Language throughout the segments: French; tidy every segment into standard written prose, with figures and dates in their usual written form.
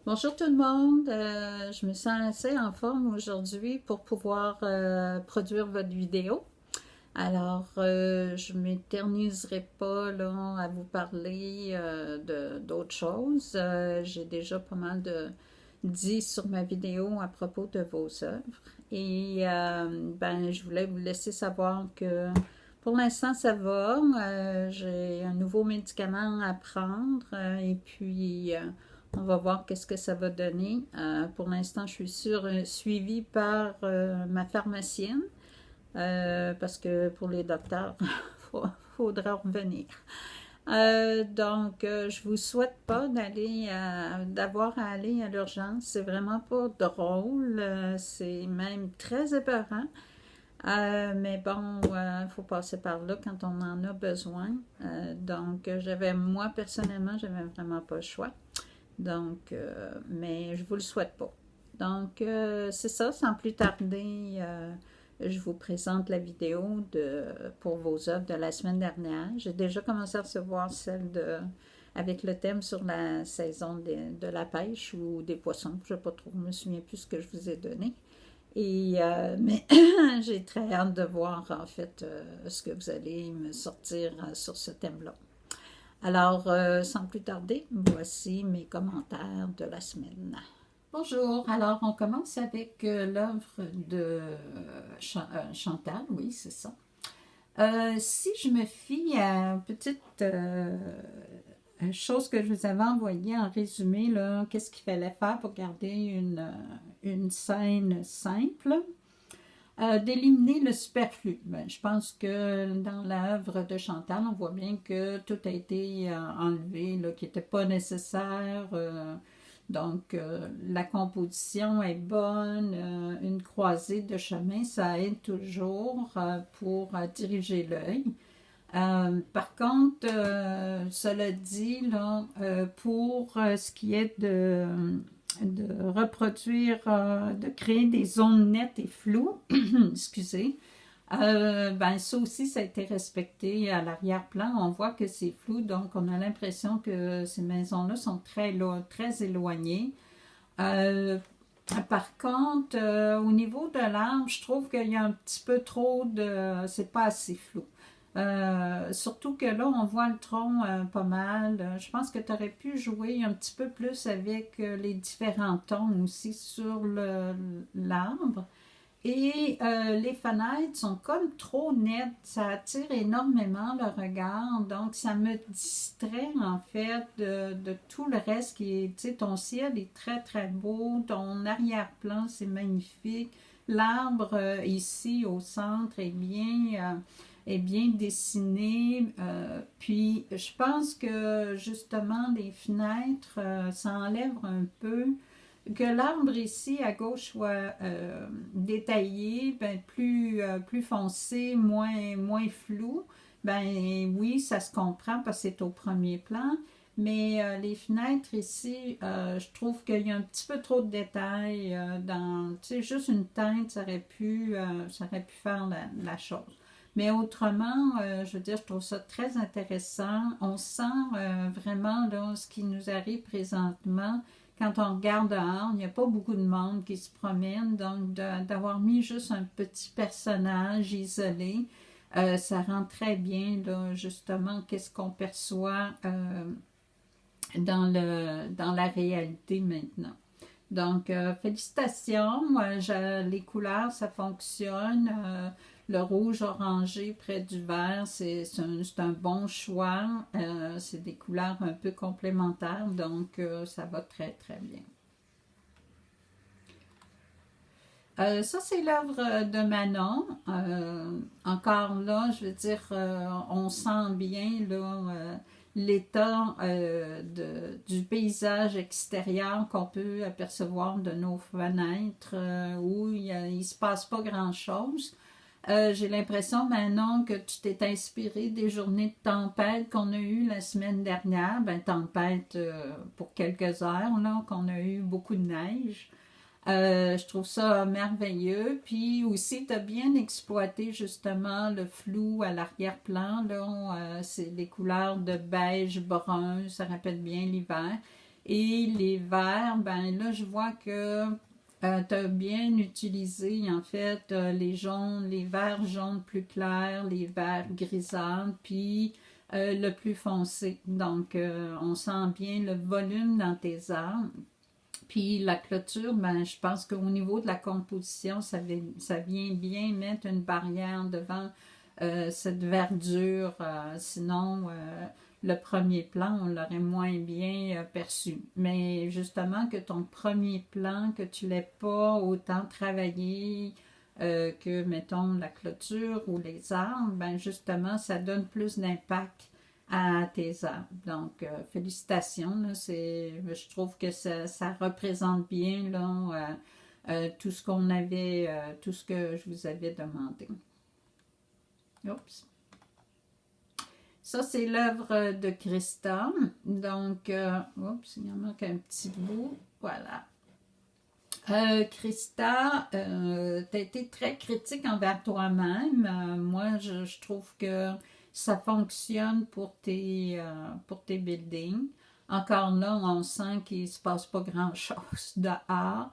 Bonjour tout le monde. Je me sens assez en forme aujourd'hui pour pouvoir produire votre vidéo. Alors, je ne m'éterniserai pas là, à vous parler d'autres choses. J'ai déjà pas mal dit sur ma vidéo à propos de vos œuvres. Et ben, je voulais vous laisser savoir que pour l'instant, ça va. J'ai un nouveau médicament à prendre et puis on va voir qu'est-ce que ça va donner. Pour l'instant, je suis suivie par ma pharmacienne parce que pour les docteurs, il faudra revenir. Je vous souhaite pas d'avoir à aller à l'urgence. C'est vraiment pas drôle. C'est même très épeurant. Mais bon, faut passer par là quand on en a besoin. Moi personnellement, j'avais vraiment pas le choix. Mais je vous le souhaite pas. C'est ça, sans plus tarder, je vous présente la vidéo pour vos œuvres de la semaine dernière. J'ai déjà commencé à recevoir avec le thème sur la saison de la pêche ou des poissons. Je ne sais pas trop, je me souviens plus ce que je vous ai donné. Mais j'ai très hâte de voir en fait ce que vous allez me sortir sur ce thème-là. Alors, sans plus tarder, voici mes commentaires de la semaine. Bonjour, alors on commence avec l'œuvre de Chantal, oui, c'est ça. Si je me fie à une petite chose que je vous avais envoyée en résumé, là, qu'est-ce qu'il fallait faire pour garder une scène simple, d'éliminer le superflu. Ben, je pense que dans l'œuvre de Chantal, on voit bien que tout a été enlevé, là, qui n'était pas nécessaire. La composition est bonne. Une croisée de chemin, ça aide toujours pour diriger l'œil. Par contre, cela dit, là, pour ce qui est de reproduire, de créer des zones nettes et floues, excusez, ben ça aussi, ça a été respecté à l'arrière-plan. On voit que c'est flou, donc on a l'impression que ces maisons-là sont très éloignées. Euh, Par contre, au niveau de l'arbre, je trouve qu'il y a un petit peu trop de... C'est pas assez flou. Surtout que là, on voit le tronc pas mal. Je pense que tu aurais pu jouer un petit peu plus avec les différents tons aussi sur l'arbre. Et les fenêtres sont comme trop nettes, ça attire énormément le regard, donc ça me distrait en fait de tout le reste qui est, tu sais, ton ciel est très très beau, ton arrière-plan c'est magnifique, l'arbre ici au centre est bien dessiné, puis je pense que justement les fenêtres, ça enlève un peu que l'arbre ici à gauche soit détaillé, ben plus foncé, moins flou, ben oui, ça se comprend parce que c'est au premier plan. Mais les fenêtres ici, je trouve qu'il y a un petit peu trop de détails tu sais, juste une teinte, ça aurait pu faire la chose. Mais autrement, je veux dire, je trouve ça très intéressant. On sent vraiment là, ce qui nous arrive présentement quand on regarde dehors, il n'y a pas beaucoup de monde qui se promène, donc d'avoir mis juste un petit personnage isolé, ça rend très bien là, justement qu'est-ce qu'on perçoit dans la réalité maintenant. Donc, félicitations. Moi, les couleurs, ça fonctionne. Le rouge orangé près du vert, c'est un bon choix. C'est des couleurs un peu complémentaires, donc ça va très, très bien. Ça, c'est l'œuvre de Manon. Encore là, je veux dire, on sent bien là, l'état du paysage extérieur qu'on peut apercevoir de nos fenêtres, où il ne se passe pas grand-chose. J'ai l'impression, Manon, que tu t'es inspiré des journées de tempête qu'on a eues la semaine dernière. Ben, tempête pour quelques heures, là, qu'on a eu beaucoup de neige. Je trouve ça merveilleux. Puis aussi, tu as bien exploité justement le flou à l'arrière-plan. Là, c'est des couleurs de beige brun, ça rappelle bien l'hiver. Et les verts, ben là, je vois que tu as bien utilisé, en fait, les jaunes, les verts jaunes plus clairs, les verts grisâtres, puis le plus foncé. Donc, on sent bien le volume dans tes arbres. Puis la clôture, ben, je pense qu'au niveau de la composition, ça vient bien mettre une barrière devant cette verdure. Sinon, le premier plan, on l'aurait moins bien perçu. Mais justement, que ton premier plan, que tu ne l'aies pas autant travaillé que, mettons, la clôture ou les arbres, ben justement, ça donne plus d'impact à tes arbres. Donc, félicitations. Là, je trouve que ça représente bien là, tout ce qu'on avait, tout ce que je vous avais demandé. Oups. Ça, c'est l'œuvre de Christa. Donc, oups, il y en manque un petit bout. Voilà. Christa, tu as été très critique envers toi-même. Moi, je trouve que ça fonctionne pour tes buildings. Encore là, on sent qu'il ne se passe pas grand-chose dehors.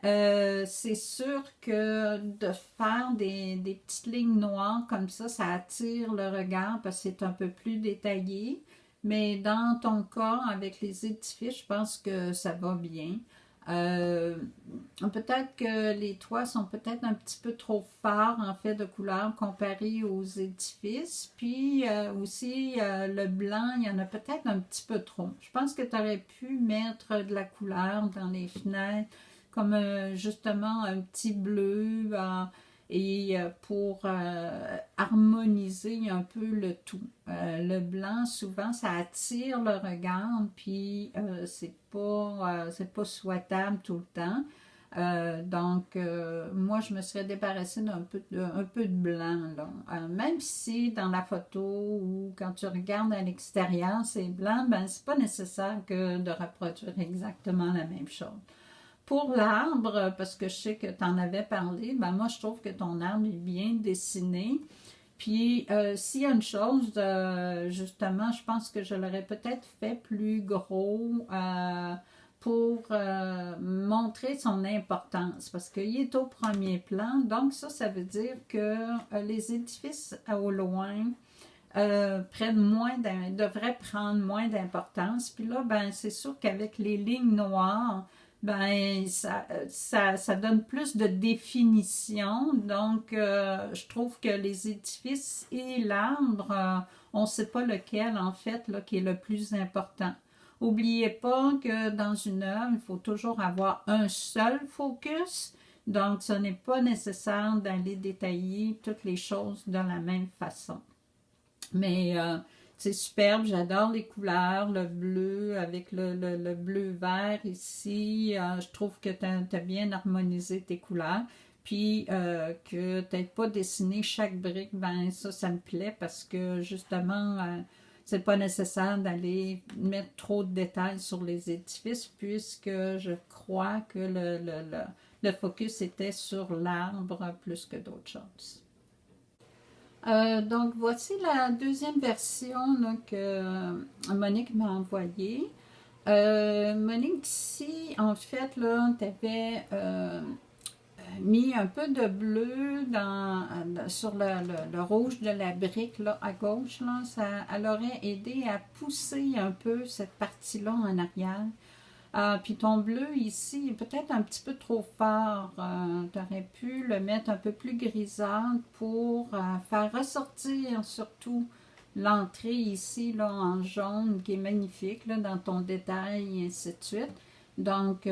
C'est sûr que de faire des petites lignes noires comme ça attire le regard parce que c'est un peu plus détaillé. Mais dans ton cas, avec les édifices, je pense que ça va bien. Euh, Peut-être que les toits sont peut-être un petit peu trop forts en fait de couleur comparé aux édifices. Puis aussi le blanc, il y en a peut-être un petit peu trop. Je pense que tu aurais pu mettre de la couleur dans les fenêtres, comme justement un petit bleu et pour harmoniser un peu le tout. Le blanc, souvent, ça attire le regard, puis c'est pas souhaitable tout le temps. Donc, moi, je me serais débarrassée un peu de blanc, là. Même si dans la photo ou quand tu regardes à l'extérieur, c'est blanc, ben, c'est pas nécessaire que de reproduire exactement la même chose. Pour l'arbre, parce que je sais que tu en avais parlé, ben moi je trouve que ton arbre est bien dessiné. Puis s'il y a une chose, justement, je pense que je l'aurais peut-être fait plus gros pour montrer son importance, parce qu'il est au premier plan. Donc ça veut dire que les édifices au loin devraient prendre moins d'importance. Puis là, ben c'est sûr qu'avec les lignes noires, ben ça donne plus de définition. Donc, je trouve que les édifices et l'arbre, on ne sait pas lequel, en fait, là, qui est le plus important. N'oubliez pas que dans une œuvre, il faut toujours avoir un seul focus. Donc, ce n'est pas nécessaire d'aller détailler toutes les choses de la même façon. Mais c'est superbe, j'adore les couleurs, le bleu avec le bleu vert ici. Je trouve que tu as bien harmonisé tes couleurs. Puis que tu n'aies pas dessiné chaque brique, ben ça me plaît parce que justement, c'est pas nécessaire d'aller mettre trop de détails sur les édifices puisque je crois que le focus était sur l'arbre plus que d'autres choses. Donc, voici la deuxième version là, que Monique m'a envoyée. Monique, ici, en fait, là, tu avais mis un peu de bleu sur le rouge de la brique là, à gauche. Là, elle aurait aidé à pousser un peu cette partie-là en arrière. Puis ton bleu ici est peut-être un petit peu trop fort. Tu aurais pu le mettre un peu plus grisâtre pour faire ressortir surtout l'entrée ici là, en jaune qui est magnifique là, dans ton détail et ainsi de suite. Donc,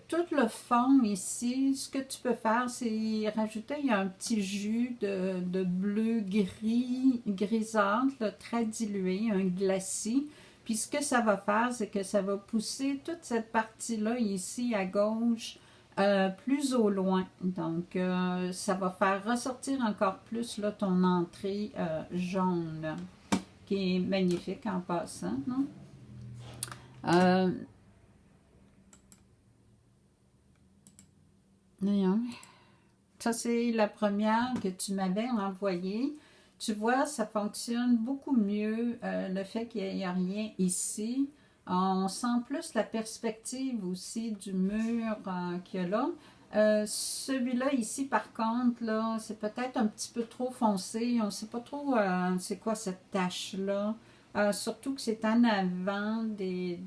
tout le fond ici, ce que tu peux faire, c'est rajouter un petit jus de bleu grisâtre, là, très dilué, un glacis. Puis ce que ça va faire, c'est que ça va pousser toute cette partie-là ici à gauche plus au loin. Donc, ça va faire ressortir encore plus là, ton entrée jaune, qui est magnifique en passant. Non? Voyons. Ça, c'est la première que tu m'avais envoyée. Tu vois, ça fonctionne beaucoup mieux, le fait qu'il n'y a rien ici. On sent plus la perspective aussi du mur qu'il y a là. Celui-là ici, par contre, là, c'est peut-être un petit peu trop foncé. On ne sait pas trop c'est quoi cette tache-là. Surtout que c'est en avant de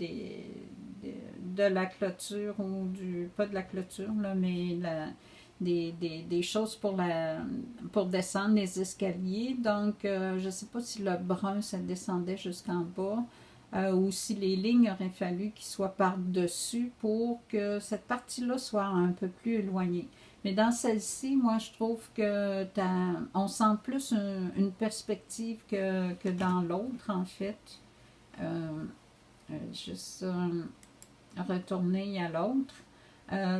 la clôture ou pas de la clôture, là, mais des choses pour descendre les escaliers. Donc, je ne sais pas si le brun, ça descendait jusqu'en bas. Ou si les lignes auraient fallu qu'ils soient par-dessus pour que cette partie-là soit un peu plus éloignée. Mais dans celle-ci, moi, je trouve que on sent plus une perspective que dans l'autre, en fait. Euh, juste retourner à l'autre.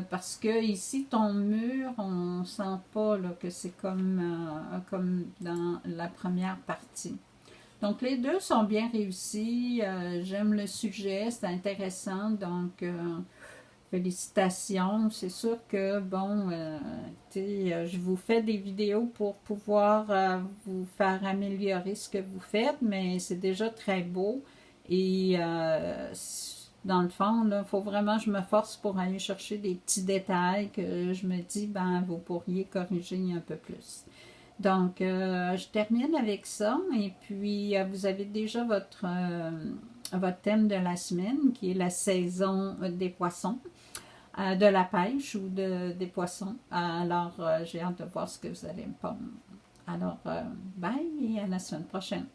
Parce que ici, ton mur, on sent pas là, que c'est comme dans la première partie. Donc, les deux sont bien réussis. J'aime le sujet, c'est intéressant. Donc, félicitations. C'est sûr que, bon, je vous fais des vidéos pour pouvoir vous faire améliorer ce que vous faites, mais c'est déjà très beau. Et dans le fond, il faut vraiment que je me force pour aller chercher des petits détails que je me dis, ben, vous pourriez corriger un peu plus. Donc, je termine avec ça. Et puis, vous avez déjà votre thème de la semaine, qui est la saison des poissons, de la pêche ou des poissons. Alors, j'ai hâte de voir ce que vous allez me pondre. Alors, bye et à la semaine prochaine.